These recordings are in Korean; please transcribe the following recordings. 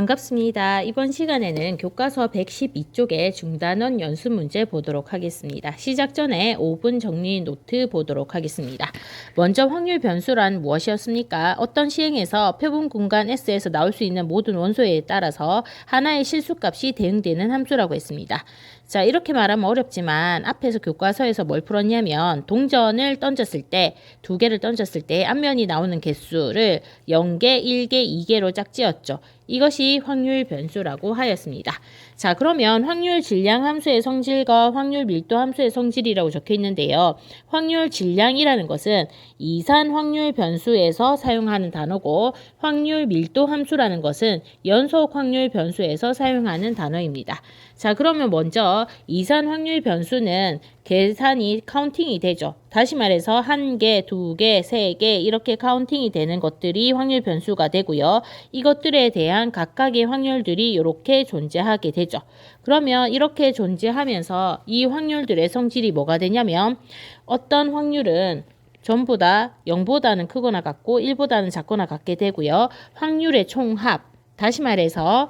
반갑습니다. 이번 시간에는 교과서 112쪽의 중단원 연습 문제 보도록 하겠습니다. 시작 전에 5분 정리 노트 보도록 하겠습니다. 먼저 확률 변수란 무엇이었습니까? 어떤 시행에서 표본 공간 S에서 나올 수 있는 모든 원소에 따라서 하나의 실수값이 대응되는 함수라고 했습니다. 자, 이렇게 말하면 어렵지만 앞에서 교과서에서 뭘 풀었냐면 동전을 던졌을 때, 두 개를 던졌을 때 앞면이 나오는 개수를 0개, 1개, 2개로 짝지었죠. 이것이 확률 변수라고 하였습니다. 자, 그러면 확률 질량 함수의 성질과 확률 밀도 함수의 성질이라고 적혀 있는데요. 확률 질량이라는 것은 이산 확률 변수에서 사용하는 단어고 확률 밀도 함수라는 것은 연속 확률 변수에서 사용하는 단어입니다. 자, 그러면 먼저 이산 확률 변수는 계산이 카운팅이 되죠. 다시 말해서 1개, 2개, 3개 이렇게 카운팅이 되는 것들이 확률 변수가 되고요. 이것들에 대한 각각의 확률들이 이렇게 존재하게 되죠. 그러면 이렇게 존재하면서 이 확률들의 성질이 뭐가 되냐면 어떤 확률은 전부 다 0보다는 크거나 같고 1보다는 작거나 같게 되고요. 확률의 총합, 다시 말해서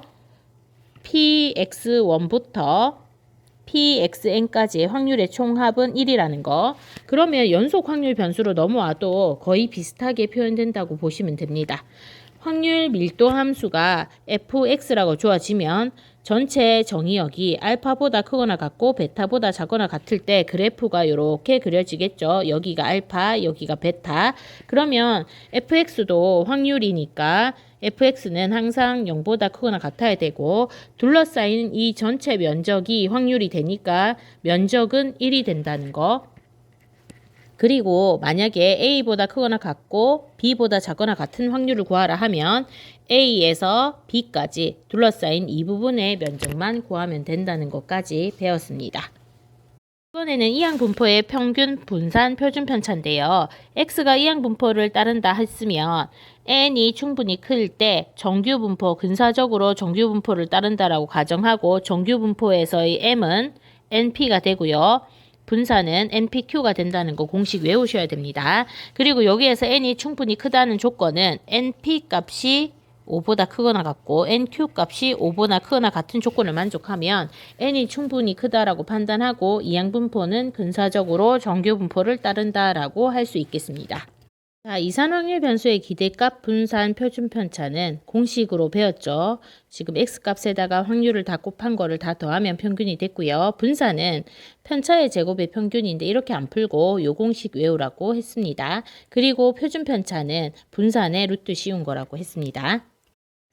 px1부터 pxn까지의 확률의 총합은 1이라는 거. 그러면 연속 확률 변수로 넘어와도 거의 비슷하게 표현된다고 보시면 됩니다. 확률 밀도 함수가 fx라고 주어지면 전체 정의역이 알파보다 크거나 같고 베타보다 작거나 같을 때 그래프가 이렇게 그려지겠죠. 여기가 알파, 여기가 베타. 그러면 fx도 확률이니까 fx는 항상 0보다 크거나 같아야 되고 둘러싸인 이 전체 면적이 확률이 되니까 면적은 1이 된다는 거. 그리고 만약에 A보다 크거나 같고 B보다 작거나 같은 확률을 구하라 하면 A에서 B까지 둘러싸인 이 부분의 면적만 구하면 된다는 것까지 배웠습니다. 이번에는 이항분포의 평균 분산 표준 편차인데요. X가 이항분포를 따른다 했으면 n이 충분히 클 때 정규분포, 근사적으로 정규분포를 따른다라고 가정하고 정규분포에서의 m은 np가 되고요. 분산은 npq가 된다는 거 공식 외우셔야 됩니다. 그리고 여기에서 n이 충분히 크다는 조건은 np 값이 5보다 크거나 같고 nq 값이 5보다 크거나 같은 조건을 만족하면 n이 충분히 크다라고 판단하고 이항분포는 근사적으로 정규분포를 따른다라고 할 수 있겠습니다. 자, 이산확률 변수의 기대값 분산 표준 편차는 공식으로 배웠죠. 지금 x값에다가 확률을 다 곱한 거를 다 더하면 평균이 됐고요. 분산은 편차의 제곱의 평균인데 이렇게 안 풀고 요 공식 외우라고 했습니다. 그리고 표준 편차는 분산의 루트 씌운 거라고 했습니다.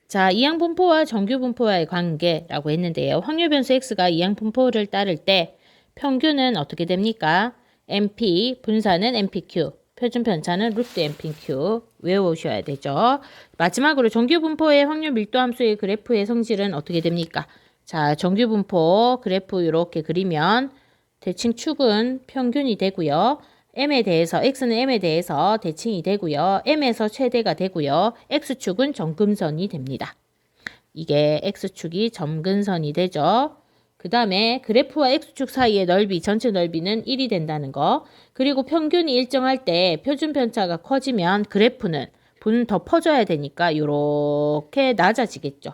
자, 이항분포와 정규분포와의 관계라고 했는데요. 확률 변수 x가 이항분포를 따를 때 평균은 어떻게 됩니까? np, 분산은 npq. 표준 편차는 루트 npq 외우셔야 되죠. 마지막으로 정규분포의 확률 밀도 함수의 그래프의 성질은 어떻게 됩니까? 자, 정규분포 그래프 이렇게 그리면 대칭 축은 평균이 되고요. m에 대해서 x는 m에 대해서 대칭이 되고요. m에서 최대가 되고요. x축은 점근선이 됩니다. 이게 x축이 점근선이 되죠. 그 다음에 그래프와 x축 사이의 넓이, 전체 넓이는 1이 된다는 거. 그리고 평균이 일정할 때 표준 편차가 커지면 그래프는 더 퍼져야 되니까 이렇게 낮아지겠죠.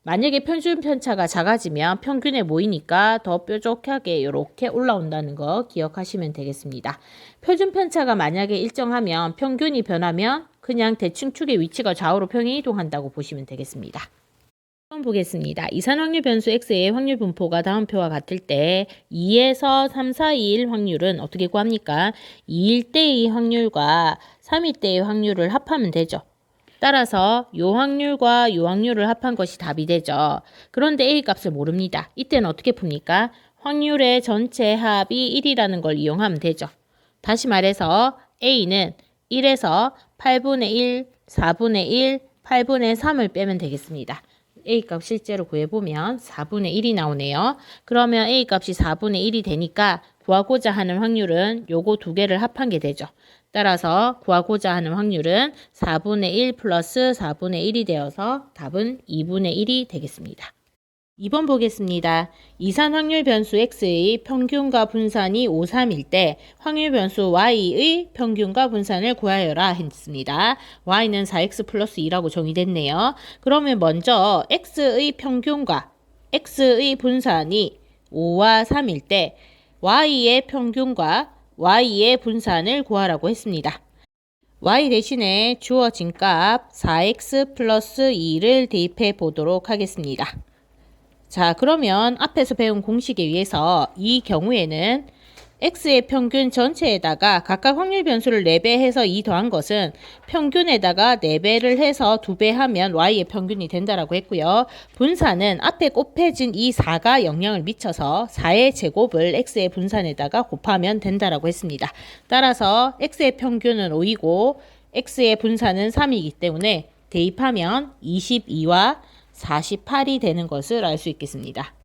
만약에 표준 편차가 작아지면 평균에 모이니까 더 뾰족하게 이렇게 올라온다는 거 기억하시면 되겠습니다. 표준 편차가 만약에 일정하면 평균이 변하면 그냥 대칭축의 위치가 좌우로 평행 이동한다고 보시면 되겠습니다. 한번 보겠습니다. 이산확률 변수 x의 확률 분포가 다음 표와 같을 때 2에서 3, 4, 2, 1 확률은 어떻게 구합니까? 2일 때의 확률과 3일 때의 확률을 합하면 되죠. 따라서 요 확률과 요 확률을 합한 것이 답이 되죠. 그런데 A 값을 모릅니다. 이때는 어떻게 풉니까? 확률의 전체 합이 1이라는 걸 이용하면 되죠. 다시 말해서 A는 1에서 8분의 1, 4분의 1, 8분의 3을 빼면 되겠습니다. A값 실제로 구해보면 4분의 1이 나오네요. 그러면 A값이 4분의 1이 되니까 구하고자 하는 확률은 요거 두 개를 합한 게 되죠. 따라서 구하고자 하는 확률은 4분의 1 플러스 4분의 1이 되어서 답은 2분의 1이 되겠습니다. 2번 보겠습니다. 이산 확률 변수 x의 평균과 분산이 5, 3일 때 확률 변수 y의 평균과 분산을 구하여라 했습니다. y는 4x 플러스 2라고 정의됐네요. 그러면 먼저 x의 평균과 x의 분산이 5와 3일 때 y의 평균과 y의 분산을 구하라고 했습니다. y 대신에 주어진 값 4x 플러스 2를 대입해 보도록 하겠습니다. 자, 그러면 앞에서 배운 공식에 의해서 이 경우에는 x의 평균 전체에다가 각각 확률 변수를 4배 해서 2 더한 것은 평균에다가 4배를 해서 2배 하면 y의 평균이 된다라고 했고요. 분산은 앞에 곱해진 이 4가 영향을 미쳐서 4의 제곱을 x의 분산에다가 곱하면 된다라고 했습니다. 따라서 x의 평균은 5이고 x의 분산은 3이기 때문에 대입하면 22와 48이 되는 것을 알 수 있겠습니다.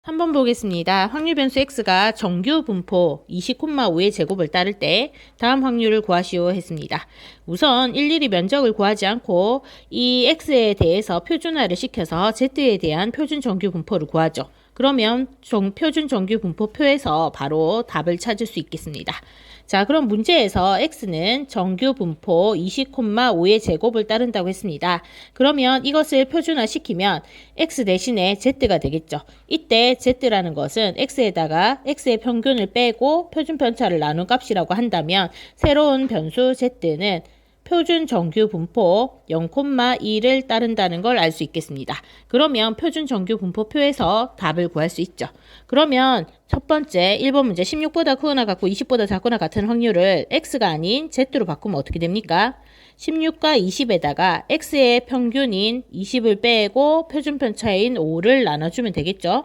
3번 보겠습니다. 확률 변수 x가 정규 분포 20,5의 제곱을 따를 때 다음 확률을 구하시오 했습니다. 우선 일일이 면적을 구하지 않고 이 x에 대해서 표준화를 시켜서 z에 대한 표준 정규 분포를 구하죠. 그러면 표준 정규 분포표에서 바로 답을 찾을 수 있겠습니다. 자, 그럼 문제에서 x는 정규 분포 20,5의 제곱을 따른다고 했습니다. 그러면 이것을 표준화시키면 x 대신에 z가 되겠죠. 이때 z라는 것은 x에다가 x의 평균을 빼고 표준 편차를 나눈 값이라고 한다면 새로운 변수 z는 표준 정규 분포 0,2를 따른다는 걸 알 수 있겠습니다. 그러면 표준 정규 분포표에서 답을 구할 수 있죠. 그러면 첫 번째 1번 문제 16보다 크거나 같고 20보다 작거나 같은 확률을 x가 아닌 z로 바꾸면 어떻게 됩니까? 16과 20에다가 x의 평균인 20을 빼고 표준 편차인 5를 나눠주면 되겠죠.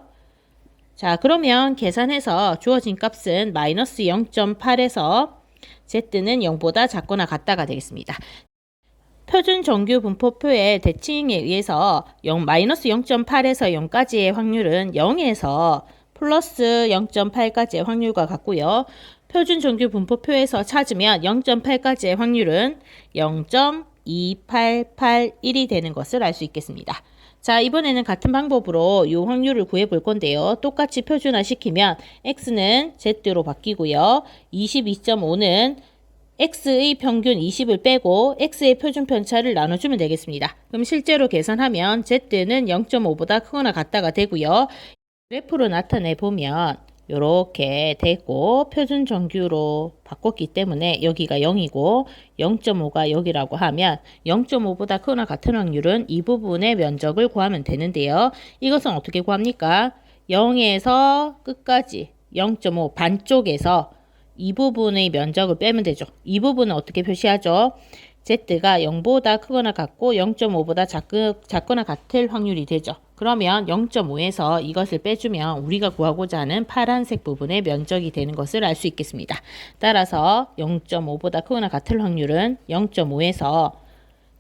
자, 그러면 계산해서 주어진 값은 마이너스 0.8에서 z는 0보다 작거나 같다가 되겠습니다. 표준 정규 분포표의 대칭에 의해서 마이너스 0.8에서 0까지의 확률은 0에서 플러스 0.8까지의 확률과 같고요. 표준 정규 분포표에서 찾으면 0.8까지의 확률은 0.2881이 되는 것을 알 수 있겠습니다. 자, 이번에는 같은 방법으로 이 확률을 구해 볼 건데요. 똑같이 표준화 시키면 x는 z로 바뀌고요. 22.5는 x의 평균 20을 빼고 x의 표준 편차를 나눠주면 되겠습니다. 그럼 실제로 계산하면 z는 0.5보다 크거나 같다가 되고요. 그래프로 나타내 보면 이렇게 되고 표준 정규로 바꿨기 때문에 여기가 0이고 0.5가 여기라고 하면 0.5보다 크거나 같은 확률은 이 부분의 면적을 구하면 되는데요. 이것은 어떻게 구합니까? 0에서 끝까지 0.5 반쪽에서 이 부분의 면적을 빼면 되죠. 이 부분은 어떻게 표시하죠? z가 0보다 크거나 같고 0.5보다 작거나 같을 확률이 되죠. 그러면 0.5에서 이것을 빼주면 우리가 구하고자 하는 파란색 부분의 면적이 되는 것을 알 수 있겠습니다. 따라서 0.5보다 크거나 같을 확률은 0.5에서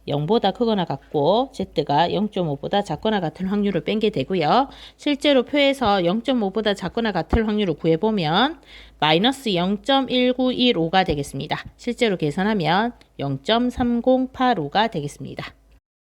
0보다 크거나 같고 z가 0.5보다 작거나 같은 확률을 뺀 게 되고요. 실제로 표에서 0.5보다 작거나 같을 확률을 구해보면 마이너스 0.1915가 되겠습니다. 실제로 계산하면 0.3085가 되겠습니다.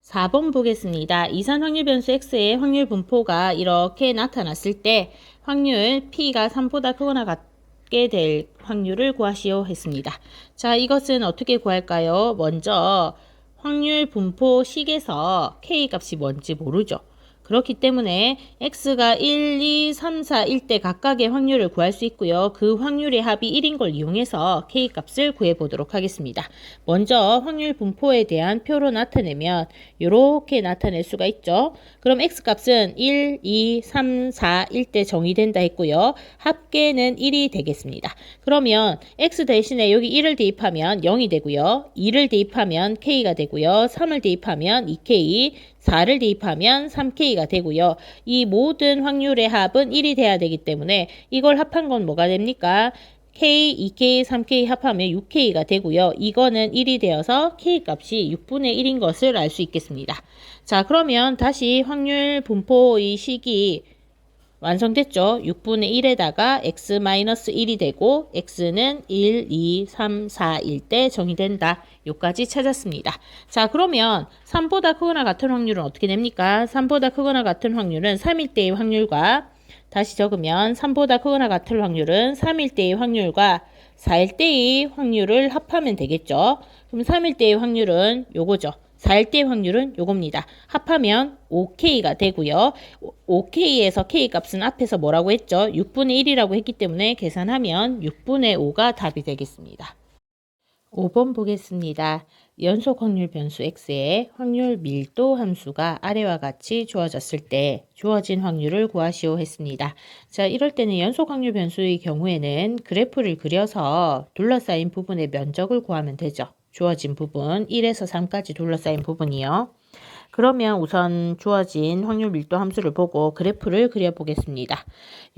4번 보겠습니다. 이산 확률 변수 x의 확률 분포가 이렇게 나타났을 때 확률 p가 3보다 크거나 같게 될 확률을 구하시오 했습니다. 자, 이것은 어떻게 구할까요? 먼저 확률 분포식에서 k 값이 뭔지 모르죠. 그렇기 때문에 x가 1, 2, 3, 4일 때 각각의 확률을 구할 수 있고요. 그 확률의 합이 1인 걸 이용해서 k값을 구해보도록 하겠습니다. 먼저 확률 분포에 대한 표로 나타내면 이렇게 나타낼 수가 있죠. 그럼 x값은 1, 2, 3, 4일 때 정의된다 했고요. 합계는 1이 되겠습니다. 그러면 x 대신에 여기 1을 대입하면 0이 되고요. 2를 대입하면 k가 되고요. 3을 대입하면 2k, 4를 대입하면 3k가 되고요. 이 모든 확률의 합은 1이 돼야 되기 때문에 이걸 합한 건 뭐가 됩니까? k, 2k, 3k 합하면 6k가 되고요. 이거는 1이 되어서 k값이 6분의 1인 것을 알 수 있겠습니다. 자, 그러면 다시 확률 분포의 식이 완성됐죠? 6분의 1에다가 x-1이 되고 x는 1, 2, 3, 4일 때 정의된다. 요까지 찾았습니다. 자, 그러면 3보다 크거나 같은 확률은 어떻게 됩니까? 3보다 크거나 같은 확률은 3일 때의 확률과 다시 적으면 3보다 크거나 같을 확률은 3일 때의 확률과 4일 때의 확률을 합하면 되겠죠. 그럼 3일 때의 확률은 요거죠. 4일 때의 확률은 요겁니다. 합하면 5K가 되고요. 5K에서 K 값은 앞에서 뭐라고 했죠? 6분의 1이라고 했기 때문에 계산하면 6분의 5가 답이 되겠습니다. 5번 보겠습니다. 연속 확률 변수 x의 확률 밀도 함수가 아래와 같이 주어졌을 때 주어진 확률을 구하시오 했습니다. 자, 이럴 때는 연속 확률 변수의 경우에는 그래프를 그려서 둘러싸인 부분의 면적을 구하면 되죠. 주어진 부분 1에서 3까지 둘러싸인 부분이요. 그러면 우선 주어진 확률 밀도 함수를 보고 그래프를 그려보겠습니다.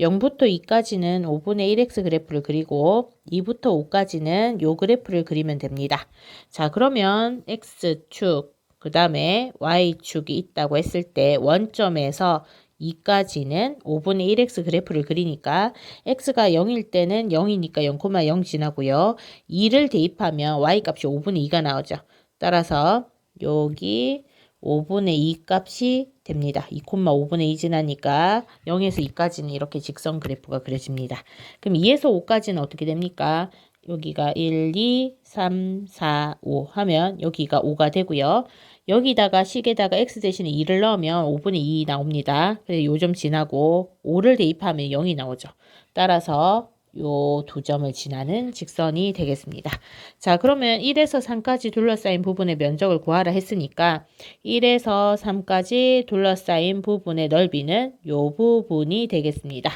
0부터 2까지는 5분의 1x 그래프를 그리고 2부터 5까지는 요 그래프를 그리면 됩니다. 자, 그러면 x축, 그 다음에 y축이 있다고 했을 때 원점에서 2까지는 5분의 1x 그래프를 그리니까 x가 0일 때는 0이니까 0,0 지나고요. 2를 대입하면 y값이 5분의 2가 나오죠. 따라서 여기 5분의 2 값이 됩니다. 2,5분의 2 지나니까 0에서 2까지는 이렇게 직선 그래프가 그려집니다. 그럼 2에서 5까지는 어떻게 됩니까? 여기가 1, 2, 3, 4, 5 하면 여기가 5가 되고요. 여기다가 식에다가 x 대신에 2를 넣으면 5분의 2 나옵니다. 그래서 요점 지나고 5를 대입하면 0이 나오죠. 따라서 요 두 점을 지나는 직선이 되겠습니다. 자, 그러면 1에서 3까지 둘러싸인 부분의 면적을 구하라 했으니까 1에서 3까지 둘러싸인 부분의 넓이는 요 부분이 되겠습니다.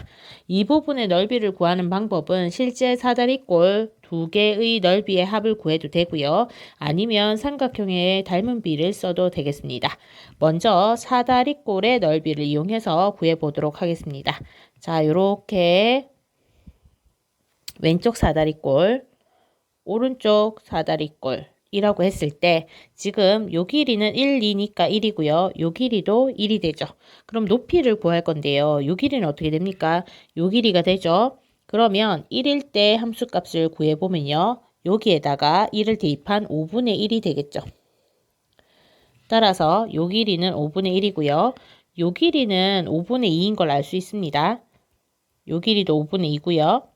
이 부분의 넓이를 구하는 방법은 실제 사다리꼴 두 개의 넓이의 합을 구해도 되고요. 아니면 삼각형의 닮은 비를 써도 되겠습니다. 먼저 사다리꼴의 넓이를 이용해서 구해보도록 하겠습니다. 자, 요렇게 왼쪽 사다리꼴, 오른쪽 사다리꼴이라고 했을 때 지금 요 길이는 1, 2니까 1이고요. 요 길이도 1이 되죠. 그럼 높이를 구할 건데요. 요 길이는 어떻게 됩니까? 요 길이가 되죠. 그러면 1일 때 함수값을 구해보면요. 여기에다가 1을 대입한 5분의 1이 되겠죠. 따라서 요 길이는 5분의 1이고요. 요 길이는 5분의 2인 걸 알 수 있습니다. 요 길이도 5분의 2고요.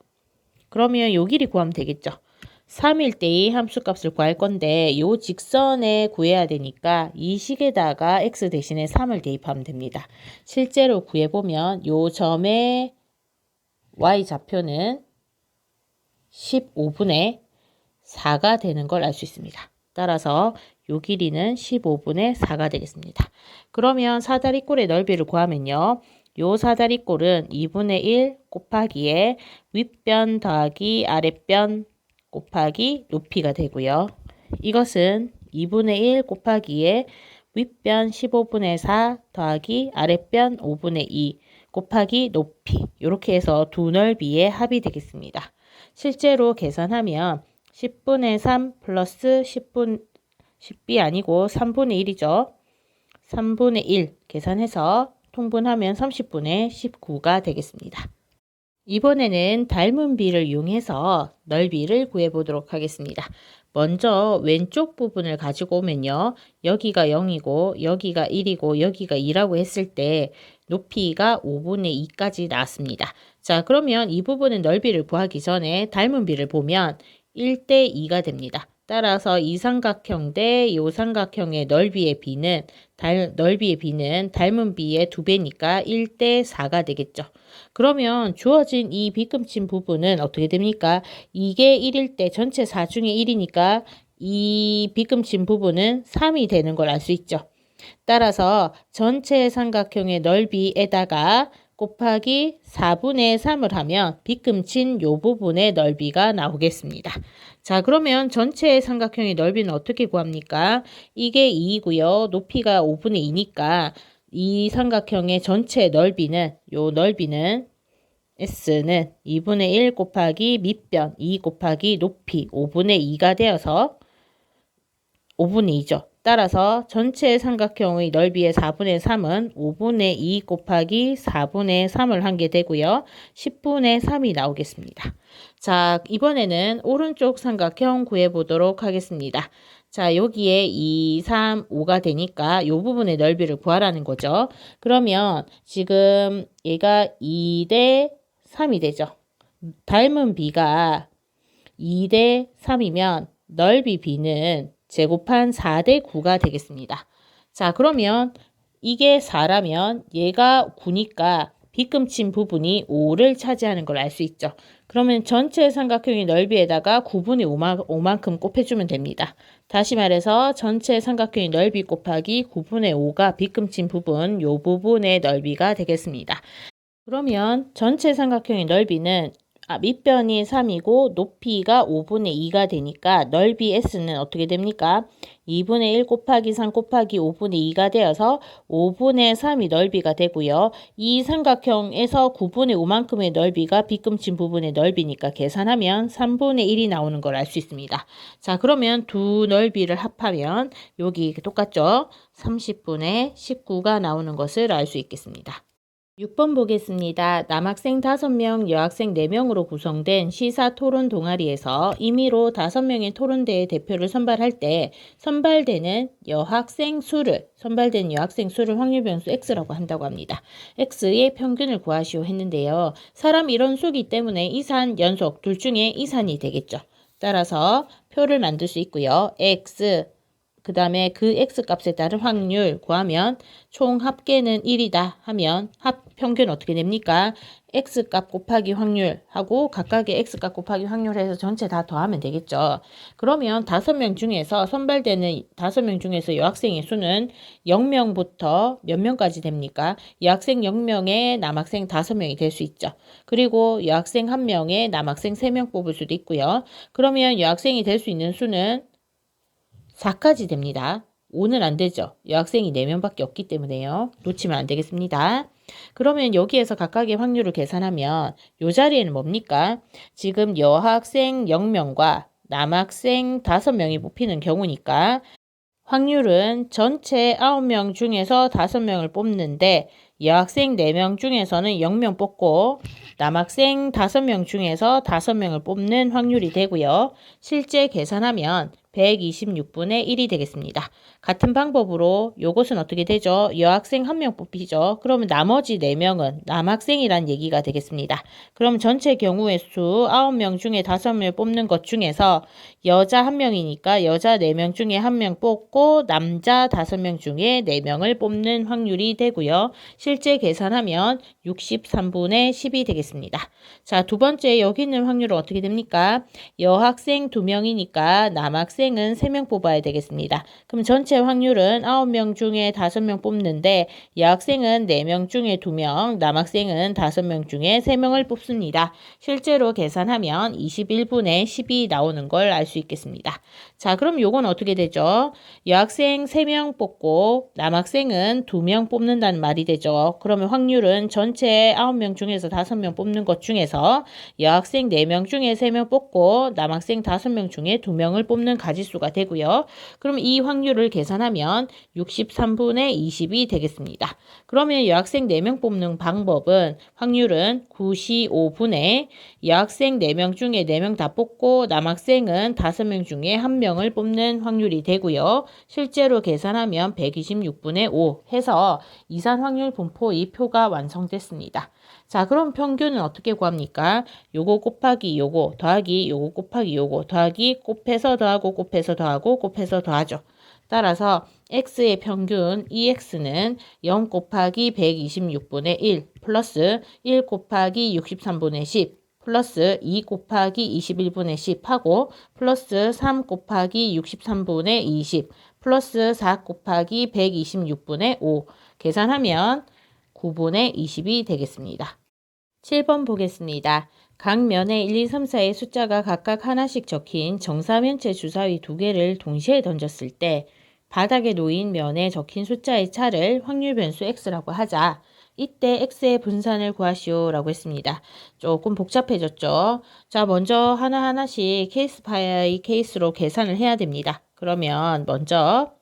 그러면 요 길이 구하면 되겠죠. 3일 때의 함수값을 구할 건데 요 직선에 구해야 되니까 이 식에다가 x 대신에 3을 대입하면 됩니다. 실제로 구해보면 요 점의 y좌표는 15분의 4가 되는 걸 알 수 있습니다. 따라서 요 길이는 15분의 4가 되겠습니다. 그러면 사다리꼴의 넓이를 구하면요. 요 사다리꼴은 2분의 1 곱하기에 윗변 더하기 아랫변 곱하기 높이가 되고요. 이것은 2분의 1 곱하기에 윗변 15분의 4 더하기 아랫변 5분의 2 곱하기 높이 이렇게 해서 두 넓이의 합이 되겠습니다. 실제로 계산하면 10분의 3 플러스 10b 아니고 3분의 1이죠. 3분의 1 계산해서 통분하면 30분의 19가 되겠습니다. 이번에는 닮은 비를 이용해서 넓이를 구해보도록 하겠습니다. 먼저 왼쪽 부분을 가지고 오면요. 여기가 0이고 여기가 1이고 여기가 2라고 했을 때 높이가 5분의 2까지 나왔습니다. 자, 그러면 이 부분의 넓이를 구하기 전에 닮은 비를 보면 1대 2가 됩니다. 따라서 이 삼각형 대 이 삼각형의 넓이의 비는 닮은 비의 2배니까 1대 4가 되겠죠. 그러면 주어진 이 빗금친 부분은 어떻게 됩니까? 이게 1일 때 전체 4 중에 1이니까 이 빗금친 부분은 3이 되는 걸 알 수 있죠. 따라서 전체 삼각형의 넓이에다가 곱하기 4분의 3을 하면 빗금친 요 부분의 넓이가 나오겠습니다. 자, 그러면 전체 삼각형의 넓이는 어떻게 구합니까? 이게 2이고요. 높이가 5분의 2니까 이 삼각형의 전체 넓이는 요 넓이는 S는 2분의 1 곱하기 밑변 2 곱하기 높이 5분의 2가 되어서 5분의 2죠. 따라서 전체 삼각형의 넓이의 4분의 3은 5분의 2 곱하기 4분의 3을 한 게 되고요. 10분의 3이 나오겠습니다. 자, 이번에는 오른쪽 삼각형 구해보도록 하겠습니다. 자, 여기에 2, 3, 5가 되니까 이 부분의 넓이를 구하라는 거죠. 그러면 지금 얘가 2대 3이 되죠. 닮은 B가 2대 3이면 넓이 B는 제곱한 4대 9가 되겠습니다. 자, 그러면 이게 4라면 얘가 9니까 빗금친 부분이 5를 차지하는 걸 알 수 있죠. 그러면 전체 삼각형의 넓이에다가 9분의 5만큼 곱해주면 됩니다. 다시 말해서 전체 삼각형의 넓이 곱하기 9분의 5가 빗금친 부분, 요 부분의 넓이가 되겠습니다. 그러면 전체 삼각형의 넓이는 밑변이 3이고 높이가 5분의 2가 되니까 넓이 S는 어떻게 됩니까? 2분의 1 곱하기 3 곱하기 5분의 2가 되어서 5분의 3이 넓이가 되고요. 이 삼각형에서 9분의 5만큼의 넓이가 빗금친 부분의 넓이니까 계산하면 3분의 1이 나오는 걸 알 수 있습니다. 자, 그러면 두 넓이를 합하면 여기 똑같죠? 30분의 19가 나오는 것을 알 수 있겠습니다. 6번 보겠습니다. 남학생 5명, 여학생 4명으로 구성된 시사 토론 동아리에서 임의로 5명의 토론대회 대표를 선발할 때 선발되는 여학생 수를 확률 변수 x라고 한다고 합니다. x의 평균을 구하시오 했는데요. 사람 이론수이기 때문에 이산, 연속 둘 중에 이산이 되겠죠. 따라서 표를 만들 수 있고요. x 그 다음에 그 x값에 따른 확률 구하면 총 합계는 1이다 하면 합평균 어떻게 됩니까? x값 곱하기 확률하고 각각의 x값 곱하기 확률해서 전체 다 더하면 되겠죠. 그러면 5명 중에서 선발되는 5명 중에서 여학생의 수는 0명부터 몇 명까지 됩니까? 여학생 0명에 남학생 5명이 될 수 있죠. 그리고 여학생 1명에 남학생 3명 뽑을 수도 있고요. 그러면 여학생이 될 수 있는 수는 4까지 됩니다. 5는 안 되죠. 여학생이 4명밖에 없기 때문에요. 놓치면 안 되겠습니다. 그러면 여기에서 각각의 확률을 계산하면 이 자리에는 뭡니까? 지금 여학생 0명과 남학생 5명이 뽑히는 경우니까 확률은 전체 9명 중에서 5명을 뽑는데 여학생 4명 중에서는 0명 뽑고 남학생 5명 중에서 5명을 뽑는 확률이 되고요. 실제 계산하면 126분의 1이 되겠습니다. 같은 방법으로 요것은 어떻게 되죠? 여학생 1명 뽑히죠. 그러면 나머지 4명은 남학생이란 얘기가 되겠습니다. 그럼 전체 경우의 수 9명 중에 5명을 뽑는 것 중에서 여자 1명이니까 여자 4명 중에 1명 뽑고 남자 5명 중에 4명을 뽑는 확률이 되고요. 실제 계산하면 63분의 10이 되겠습니다. 자, 두 번째 여기 있는 확률은 어떻게 됩니까? 여학생 2명이니까 남학생은 3명 뽑아야 되겠습니다. 그럼 전체 확률은 9명 중에 5명 뽑는데 여학생은 4명 중에 2명, 남학생은 5명 중에 3명을 뽑습니다. 실제로 계산하면 21분의 10이 나오는 걸 알 수 있겠습니다. 자, 그럼 요건 어떻게 되죠? 여학생 3명 뽑고 남학생은 2명 뽑는다는 말이 되죠. 그러면 확률은 전체 9명 중에서 5명 뽑는 것 중에서 여학생 4명 중에 3명 뽑고 남학생 5명 중에 2명을 뽑는 가지수가 되고요. 그럼 이 확률을 계산하면 63분의 20이 되겠습니다. 그러면 여학생 4명 뽑는 방법은 확률은 95분의 여학생 4명 중에 4명 다 뽑고 남학생은 5명 중에 1명을 뽑는 확률이 되고요. 실제로 계산하면 126분의 5 해서 이산 확률 분포의 표가 완성됐습니다. 자, 그럼 평균은 어떻게 구합니까? 요거 곱하기 요거 더하기 요거 곱하기 요거 더하기 곱해서 더하고 곱해서 더하고 곱해서 더하죠. 따라서 x의 평균 EX는 0 곱하기 126분의 1 플러스 1 곱하기 63분의 10 플러스 2 곱하기 21분의 10 하고 플러스 3 곱하기 63분의 20 플러스 4 곱하기 126분의 5 계산하면 9분의 20이 되겠습니다. 7번 보겠습니다. 각 면에 1, 2, 3, 4의 숫자가 각각 하나씩 적힌 정사면체 주사위 2개를 동시에 던졌을 때 바닥에 놓인 면에 적힌 숫자의 차를 확률 변수 x라고 하자. 이때 x의 분산을 구하시오 라고 했습니다. 조금 복잡해졌죠. 자, 먼저 하나하나씩 케이스 바이 케이스로 계산을 해야 됩니다. 그러면 먼저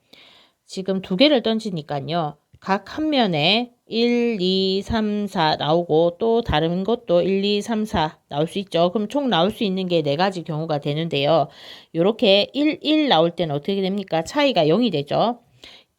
지금 두 개를 던지니까요. 각 한 면에 1, 2, 3, 4 나오고 또 다른 것도 1, 2, 3, 4 나올 수 있죠. 그럼 총 나올 수 있는 게 네 가지 경우가 되는데요. 이렇게 1, 1 나올 때는 어떻게 됩니까? 차이가 0이 되죠.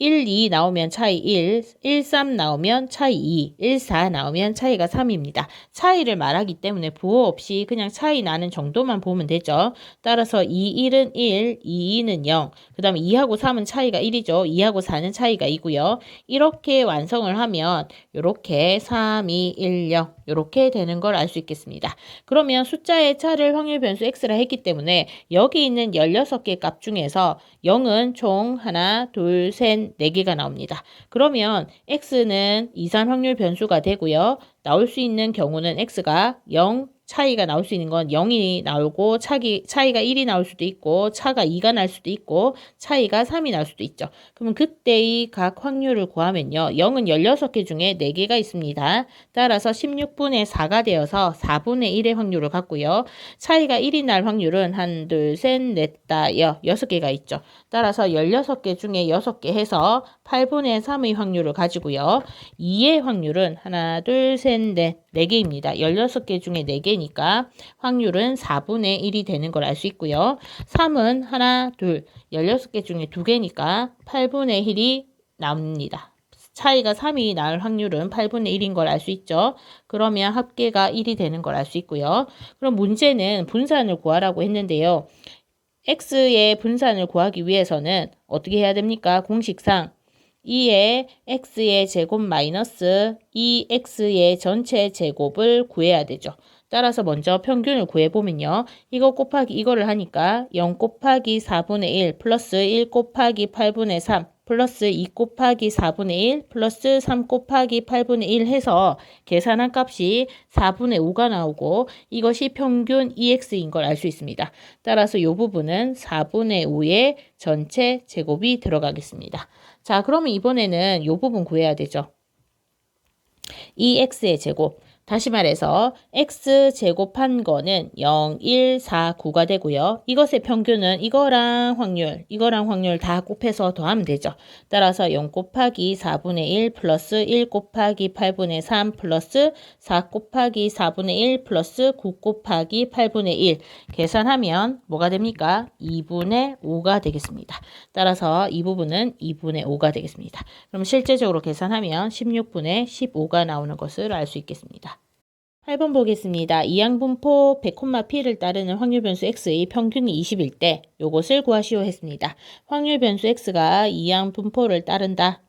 1, 2 나오면 차이 1, 1, 3 나오면 차이 2, 1, 4 나오면 차이가 3입니다. 차이를 말하기 때문에 부호 없이 그냥 차이 나는 정도만 보면 되죠. 따라서 2, 1은 1, 2, 2는 0, 그 다음에 2하고 3은 차이가 1이죠. 2하고 4는 차이가 2고요. 이렇게 완성을 하면 이렇게 3, 2, 1, 0 이렇게 되는 걸 알 수 있겠습니다. 그러면 숫자의 차를 확률 변수 x라 했기 때문에 여기 있는 16개 값 중에서 0은 총 하나, 둘, 셋, 4개가 나옵니다. 그러면 x는 이산 확률 변수가 되고요. 나올 수 있는 경우는 x가 0, 차이가 나올 수 있는 건 0이 나오고 차이가 1이 나올 수도 있고 차가 2가 날 수도 있고 차이가 3이 날 수도 있죠. 그러면 그때의 각 확률을 구하면요. 0은 16개 중에 4개가 있습니다. 따라서 16분의 4가 되어서 4분의 1의 확률을 갖고요. 차이가 1이 날 확률은 1, 2, 셋, 넷, 다, 6개가 있죠. 따라서 16개 중에 6개 해서 8분의 3의 확률을 가지고요. 2의 확률은 하나, 둘, 셋, 넷, 4개입니다. 16개 중에 4개니까 확률은 4분의 1이 되는 걸 알 수 있고요. 3은 하나, 둘, 16개 중에 2개니까 8분의 1이 나옵니다. 차이가 3이 날 확률은 8분의 1인 걸 알 수 있죠. 그러면 합계가 1이 되는 걸 알 수 있고요. 그럼 문제는 분산을 구하라고 했는데요. x의 분산을 구하기 위해서는 어떻게 해야 됩니까? 공식상 2의 x의 제곱 마이너스 2x의 전체 제곱을 구해야 되죠. 따라서 먼저 평균을 구해보면요. 이거 곱하기 이거를 하니까 0 곱하기 4분의 1 플러스 1 곱하기 8분의 3 플러스 2 곱하기 4분의 1 플러스 3 곱하기 8분의 1 해서 계산한 값이 4분의 5가 나오고 이것이 평균 EX인 걸 알 수 있습니다. 따라서 이 부분은 4분의 5의 전체 제곱이 들어가겠습니다. 자, 그러면 이번에는 이 부분 구해야 되죠. EX의 제곱. 다시 말해서 x 제곱한 거는 0, 1, 4, 9가 되고요. 이것의 평균은 이거랑 확률 다 곱해서 더하면 되죠. 따라서 0 곱하기 4분의 1 플러스 1 곱하기 8분의 3 플러스 4 곱하기 4분의 1 플러스 9 곱하기 8분의 1 계산하면 뭐가 됩니까? 2분의 5가 되겠습니다. 따라서 이 부분은 2분의 5가 되겠습니다. 그럼 실제적으로 계산하면 16분의 15가 나오는 것을 알 수 있겠습니다. 8번 보겠습니다. 이항분포 100,p를 따르는 확률 변수 x의 평균이 20일 때 요것을 구하시오 했습니다. 확률 변수 x가 이항분포를 따른다.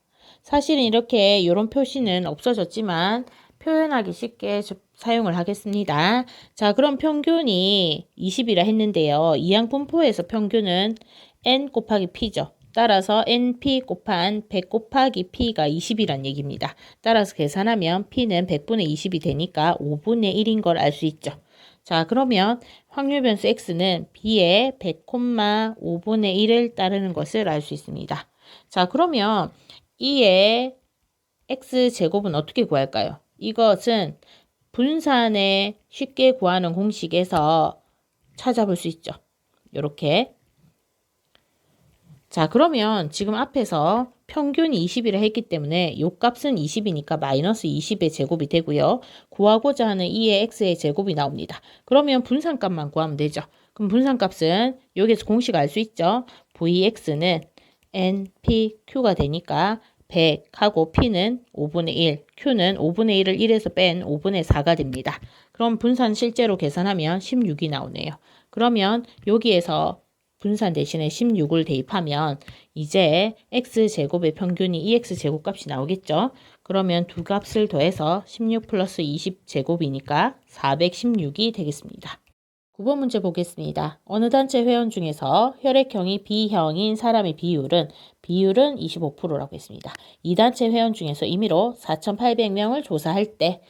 사실은 이렇게 이런 표시는 없어졌지만 표현하기 쉽게 사용을 하겠습니다. 자, 그럼 평균이 20이라 했는데요. 이항분포에서 평균은 n 곱하기 p죠. 따라서 np 곱한 100 곱하기 p가 20이란 얘기입니다. 따라서 계산하면 p는 100분의 20이 되니까 5분의 1인 걸 알 수 있죠. 자, 그러면 확률 변수 x는 b의 100, 5분의 1을 따르는 것을 알 수 있습니다. 자, 그러면 이의 x제곱은 어떻게 구할까요? 이것은 분산에 쉽게 구하는 공식에서 찾아볼 수 있죠. 이렇게. 자, 그러면 지금 앞에서 평균이 20이라 했기 때문에 요 값은 20이니까 마이너스 20의 제곱이 되고요. 구하고자 하는 2의 x의 제곱이 나옵니다. 그러면 분산값만 구하면 되죠. 그럼 분산값은 여기서 공식 알 수 있죠. vx는 npq가 되니까 100하고 p는 5분의 1, q는 5분의 1을 1에서 뺀 5분의 4가 됩니다. 그럼 분산 실제로 계산하면 16이 나오네요. 그러면 여기에서 분산 대신에 16을 대입하면 이제 x제곱의 평균이 2x제곱 값이 나오겠죠. 그러면 두 값을 더해서 16 플러스 20제곱이니까 416이 되겠습니다. 9번 문제 보겠습니다. 어느 단체 회원 중에서 혈액형이 B형인 사람의 비율은 25%라고 했습니다. 이 단체 회원 중에서 임의로 4,800명을 조사할 때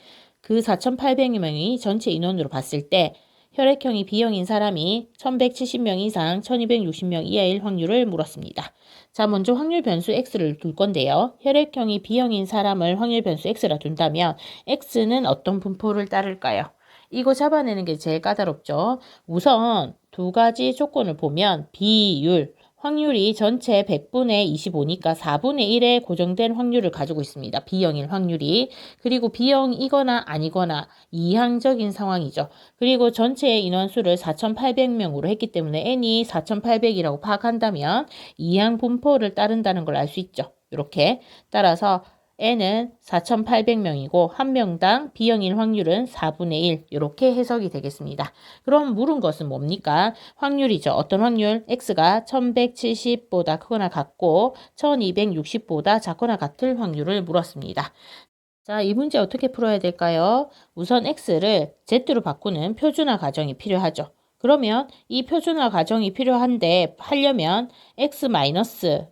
그 4,800명이 전체 인원으로 봤을 때 혈액형이 B형인 사람이 1,170명 이상 1,260명 이하일 확률을 물었습니다. 자, 먼저 확률 변수 x를 둘 건데요. 혈액형이 B형인 사람을 확률 변수 x라 둔다면 x는 어떤 분포를 따를까요? 이거 잡아내는 게 제일 까다롭죠. 우선 두 가지 조건을 보면 비율, 확률이 전체 100분의 25니까 4분의 1의 고정된 확률을 가지고 있습니다. B형일 확률이. 그리고 B형이거나 아니거나 이항적인 상황이죠. 그리고 전체 인원수를 4,800명으로 했기 때문에 N이 4,800이라고 파악한다면 이항 분포를 따른다는 걸 알 수 있죠. 이렇게. 따라서 N은 4,800명이고 한 명당 B형일 확률은 4분의 1 이렇게 해석이 되겠습니다. 그럼 물은 것은 뭡니까? 확률이죠. 어떤 확률? X가 1170보다 크거나 같고 1260보다 작거나 같을 확률을 물었습니다. 자, 이 문제 어떻게 풀어야 될까요? 우선 X를 Z로 바꾸는 표준화 과정이 필요하죠. 그러면 이 표준화 과정이 필요한데 하려면 X-M하고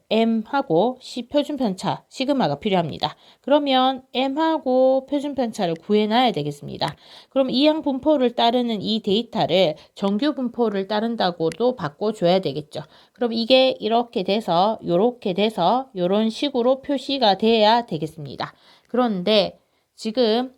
표준편차 시그마가 필요합니다. 그러면 M하고 표준편차를 구해놔야 되겠습니다. 그럼 이항 분포를 따르는 이 데이터를 정규 분포를 따른다고도 바꿔줘야 되겠죠. 그럼 이게 이렇게 돼서 요런 식으로 표시가 돼야 되겠습니다. 그런데 지금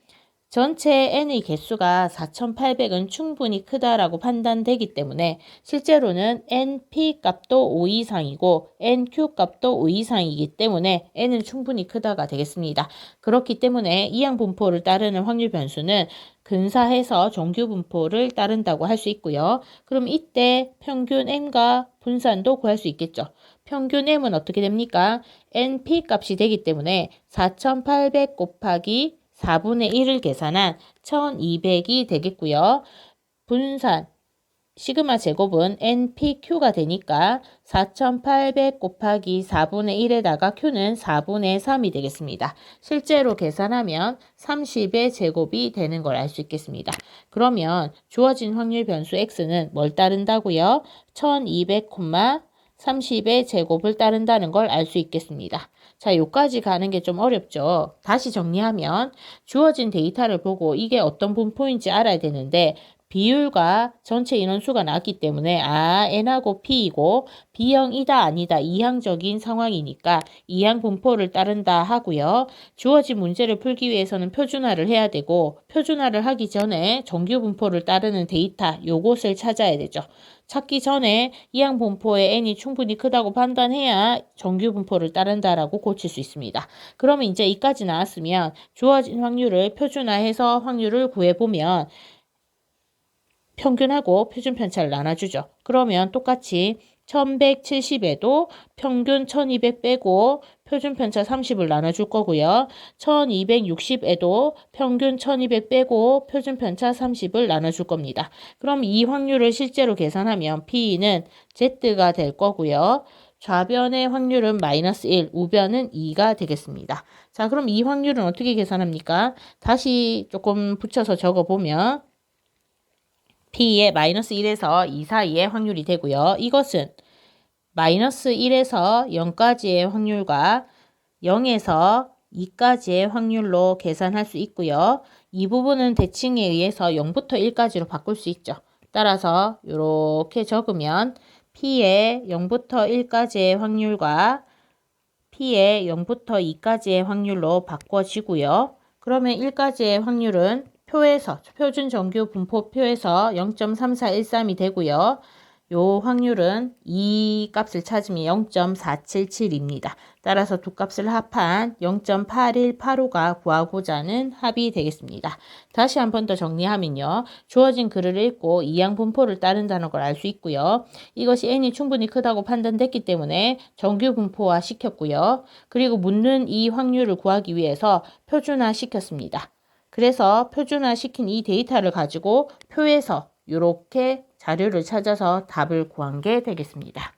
전체 n의 개수가 4,800은 충분히 크다라고 판단되기 때문에 실제로는 np 값도 5 이상이고 nq 값도 5 이상이기 때문에 n은 충분히 크다가 되겠습니다. 그렇기 때문에 이항 분포를 따르는 확률 변수는 근사해서 정규 분포를 따른다고 할 수 있고요. 그럼 이때 평균 m과 분산도 구할 수 있겠죠. 평균 m은 어떻게 됩니까? np 값이 되기 때문에 4,800 곱하기 4분의 1을 계산한 1200이 되겠고요. 분산 시그마 제곱은 NPQ가 되니까 4,800 곱하기 4분의 1에다가 Q는 4분의 3이 되겠습니다. 실제로 계산하면 30의 제곱이 되는 걸 알 수 있겠습니다. 그러면 주어진 확률 변수 X는 뭘 따른다고요? 1200, 30의 제곱을 따른다는 걸 알 수 있겠습니다. 자, 요까지 가는 게 좀 어렵죠. 다시 정리하면 주어진 데이터를 보고 이게 어떤 분포인지 알아야 되는데 비율과 전체 인원수가 나왔기 때문에 N하고 P이고 B형이다 아니다 이항적인 상황이니까 이항 분포를 따른다 하고요. 주어진 문제를 풀기 위해서는 표준화를 해야 되고 표준화를 하기 전에 정규 분포를 따르는 데이터 요것을 찾아야 되죠. 찾기 전에 이항 분포의 n이 충분히 크다고 판단해야 정규 분포를 따른다라고 고칠 수 있습니다. 그러면 이제 이까지 나왔으면 주어진 확률을 표준화해서 확률을 구해보면 평균하고 표준편차를 나눠주죠. 그러면 똑같이 1170에도 평균 1200 빼고 표준편차 30을 나눠줄 거고요. 1260에도 평균 1200 빼고 표준편차 30을 나눠줄 겁니다. 그럼 이 확률을 실제로 계산하면 P는 Z가 될 거고요. 좌변의 확률은 -1, 우변은 2가 되겠습니다. 자, 그럼 이 확률은 어떻게 계산합니까? 다시 조금 붙여서 적어보면 P의 -1에서 2 사이의 확률이 되고요. 이것은 -1에서 0까지의 확률과 0에서 2까지의 확률로 계산할 수 있고요. 이 부분은 대칭에 의해서 0부터 1까지로 바꿀 수 있죠. 따라서 이렇게 적으면 P의 0부터 1까지의 확률과 P의 0부터 2까지의 확률로 바꿔지고요. 그러면 1까지의 확률은 표준 정규 분포표에서 0.3413이 되고요. 요 확률은 이 값을 찾으면 0.477입니다. 따라서 두 값을 합한 0.8185가 구하고자 하는 합이 되겠습니다. 다시 한 번 더 정리하면요. 주어진 글을 읽고 이항 분포를 따른다는 걸 알 수 있고요. 이것이 n이 충분히 크다고 판단됐기 때문에 정규 분포화 시켰고요. 그리고 묻는 이 확률을 구하기 위해서 표준화 시켰습니다. 그래서 표준화 시킨 이 데이터를 가지고 표에서 이렇게 자료를 찾아서 답을 구한 게 되겠습니다.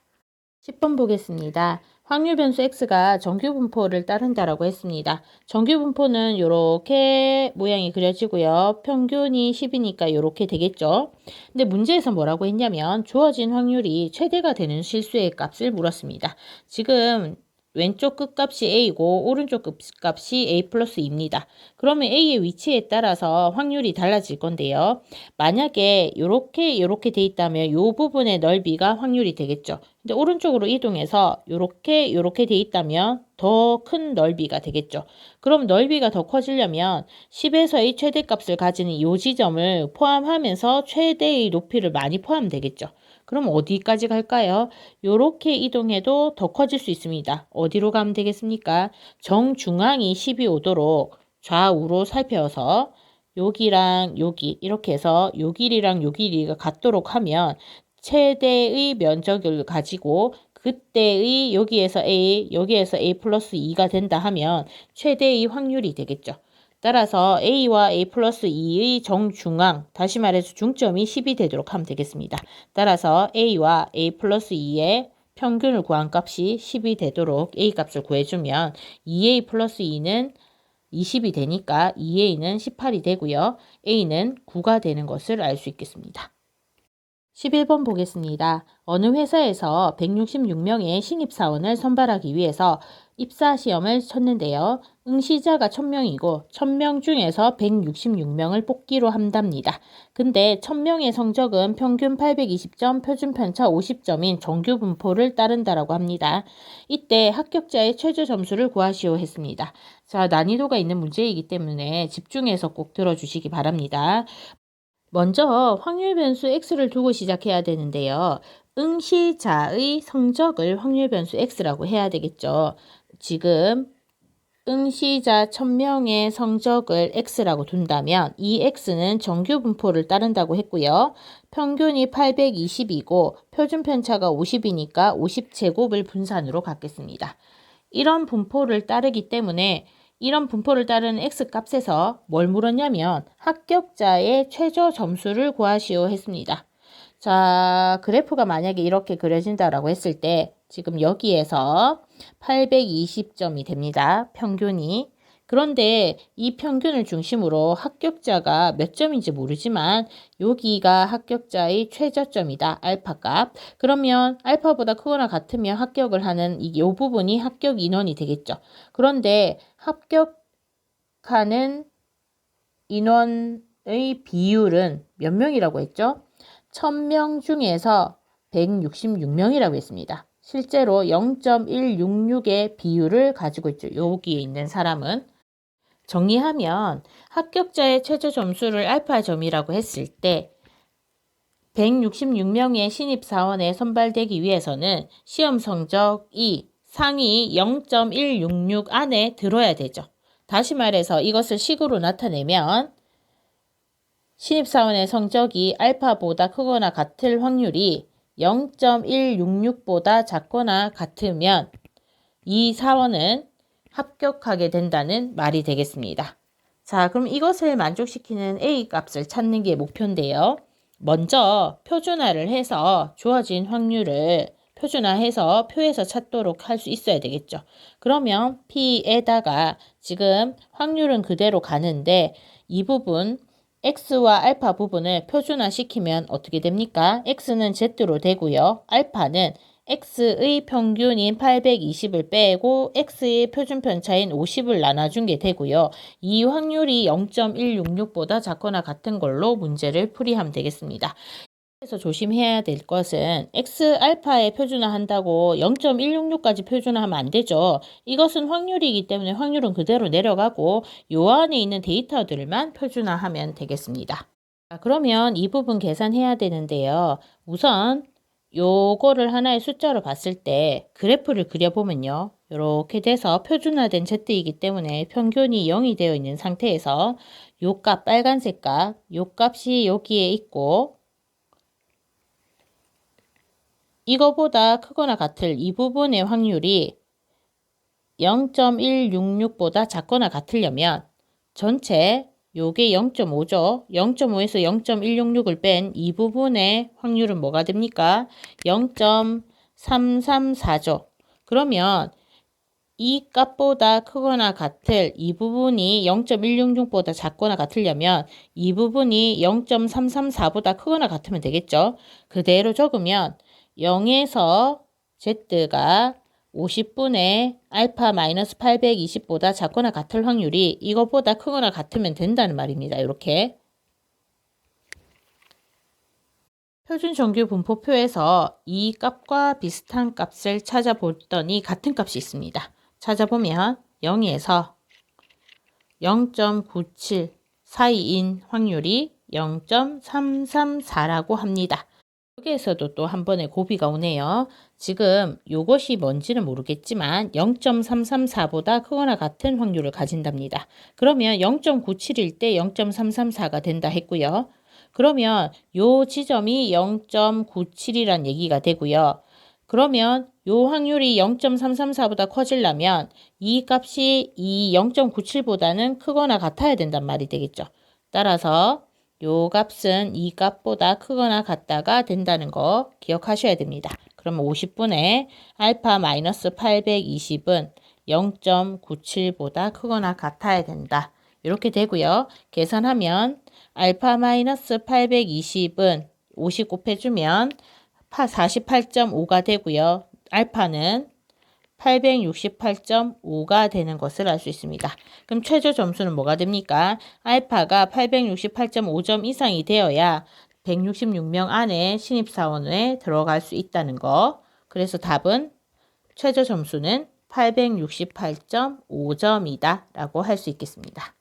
10번 보겠습니다. 확률 변수 x가 정규 분포를 따른다라고 했습니다. 정규 분포는 이렇게 모양이 그려지고요. 평균이 10이니까 이렇게 되겠죠. 근데 문제에서 뭐라고 했냐면 주어진 확률이 최대가 되는 실수의 값을 물었습니다. 지금 왼쪽 끝값이 a고 오른쪽 끝값이 a 플러스 2입니다. 그러면 a의 위치에 따라서 확률이 달라질 건데요. 만약에 이렇게 돼 있다면 이 부분의 넓이가 확률이 되겠죠. 근데 오른쪽으로 이동해서 이렇게 돼 있다면 더 큰 넓이가 되겠죠. 그럼 넓이가 더 커지려면 10에서의 최대값을 가지는 이 지점을 포함하면서 최대의 높이를 많이 포함되겠죠. 그럼 어디까지 갈까요? 요렇게 이동해도 더 커질 수 있습니다. 어디로 가면 되겠습니까? 정중앙이 10이 오도록 좌우로 살펴서 여기랑 여기 이렇게 해서 요 길이랑 요 길이가 같도록 하면 최대의 면적을 가지고 그때의 여기에서 A, 여기에서 A 플러스 2가 된다 하면 최대의 확률이 되겠죠. 따라서 A와 A 플러스 2의 정중앙, 다시 말해서 중점이 10이 되도록 하면 되겠습니다. 따라서 A와 A 플러스 2의 평균을 구한 값이 10이 되도록 A 값을 구해주면 2A 플러스 2는 20이 되니까 2A는 18이 되고요. A는 9가 되는 것을 알 수 있겠습니다. 11번 보겠습니다. 어느 회사에서 166명의 신입사원을 선발하기 위해서 입사시험을 쳤는데요. 응시자가 1000명이고 1000명 중에서 166명을 뽑기로 한답니다. 근데 1000명의 성적은 평균 820점, 표준편차 50점인 정규 분포를 따른다라고 합니다. 이때 합격자의 최저 점수를 구하시오 했습니다. 자, 난이도가 있는 문제이기 때문에 집중해서 꼭 들어주시기 바랍니다. 먼저 확률 변수 x를 두고 시작해야 되는데요. 응시자의 성적을 확률 변수 x라고 해야 되겠죠. 지금 응시자 1000명의 성적을 x라고 둔다면 이 x는 정규 분포를 따른다고 했고요. 평균이 820이고 표준 편차가 50이니까 50제곱을 분산으로 갖겠습니다. 이런 분포를 따르기 때문에 이런 분포를 따르는 x값에서 뭘 물었냐면 합격자의 최저 점수를 구하시오 했습니다. 자, 그래프가 만약에 이렇게 그려진다라고 했을 때 지금 여기에서 820점이 됩니다. 평균이. 그런데 이 평균을 중심으로 합격자가 몇 점인지 모르지만 여기가 합격자의 최저점이다. 알파값. 그러면 알파보다 크거나 같으면 합격을 하는 이 부분이 합격 인원이 되겠죠. 그런데 합격하는 인원의 비율은 몇 명이라고 했죠? 1000명 중에서 166명이라고 했습니다. 실제로 0.166의 비율을 가지고 있죠. 여기에 있는 사람은. 정리하면 합격자의 최저 점수를 알파점이라고 했을 때 166명의 신입사원에 선발되기 위해서는 시험 성적이 상위 0.166 안에 들어야 되죠. 다시 말해서 이것을 식으로 나타내면 신입사원의 성적이 알파보다 크거나 같을 확률이 0.166보다 작거나 같으면 이 사원은 합격하게 된다는 말이 되겠습니다. 자, 그럼 이것을 만족시키는 A 값을 찾는 게 목표인데요. 먼저 표준화를 해서 주어진 확률을 표준화해서 표에서 찾도록 할 수 있어야 되겠죠. 그러면 P에다가 지금 확률은 그대로 가는데 이 부분 X와 알파 부분을 표준화 시키면 어떻게 됩니까? X는 Z로 되고요. 알파는 X의 평균인 820을 빼고 X의 표준 편차인 50을 나눠준 게 되고요. 이 확률이 0.166보다 작거나 같은 걸로 문제를 풀이하면 되겠습니다. 그래서 조심해야 될 것은 X 알파에 표준화한다고 0.166까지 표준화하면 안 되죠. 이것은 확률이기 때문에 확률은 그대로 내려가고 요 안에 있는 데이터들만 표준화하면 되겠습니다. 자, 그러면 이 부분 계산해야 되는데요. 우선 요거를 하나의 숫자로 봤을 때 그래프를 그려보면요. 이렇게 돼서 표준화된 Z이기 때문에 평균이 0이 되어 있는 상태에서 요 값, 빨간색 값, 요 값이 여기에 있고 이거보다 크거나 같을 이 부분의 확률이 0.166보다 작거나 같으려면 전체 요게 0.5죠. 0.5에서 0.166을 뺀 이 부분의 확률은 뭐가 됩니까? 0.334죠. 그러면 이 값보다 크거나 같을 이 부분이 0.166보다 작거나 같으려면 이 부분이 0.334보다 크거나 같으면 되겠죠. 그대로 적으면 0에서 Z가 50분의 알파 마이너스 820보다 작거나 같을 확률이 이거보다 크거나 같으면 된다는 말입니다. 이렇게. 표준 정규 분포표에서 이 값과 비슷한 값을 찾아보더니 같은 값이 있습니다. 찾아보면 0에서 0.97 사이인 확률이 0.334라고 합니다. 여기에서도 또 한 번에 고비가 오네요. 지금 요것이 뭔지는 모르겠지만 0.334보다 크거나 같은 확률을 가진답니다. 그러면 0.97일 때 0.334가 된다 했고요. 그러면 요 지점이 0.97이란 얘기가 되고요. 그러면 요 확률이 0.334보다 커지려면 이 값이 이 0.97보다는 크거나 같아야 된단 말이 되겠죠. 따라서 요 값은 이 값보다 크거나 같다가 된다는 거 기억하셔야 됩니다. 그러면 50분의 알파 마이너스 820은 0.97보다 크거나 같아야 된다. 이렇게 되고요. 계산하면 알파 마이너스 820은 50 곱해주면 48.5가 되고요. 알파는 868.5가 되는 것을 알 수 있습니다. 그럼 최저 점수는 뭐가 됩니까? 알파가 868.5점 이상이 되어야 166명 안에 신입사원에 들어갈 수 있다는 거. 그래서 답은 최저 점수는 868.5점이다 라고 할 수 있겠습니다.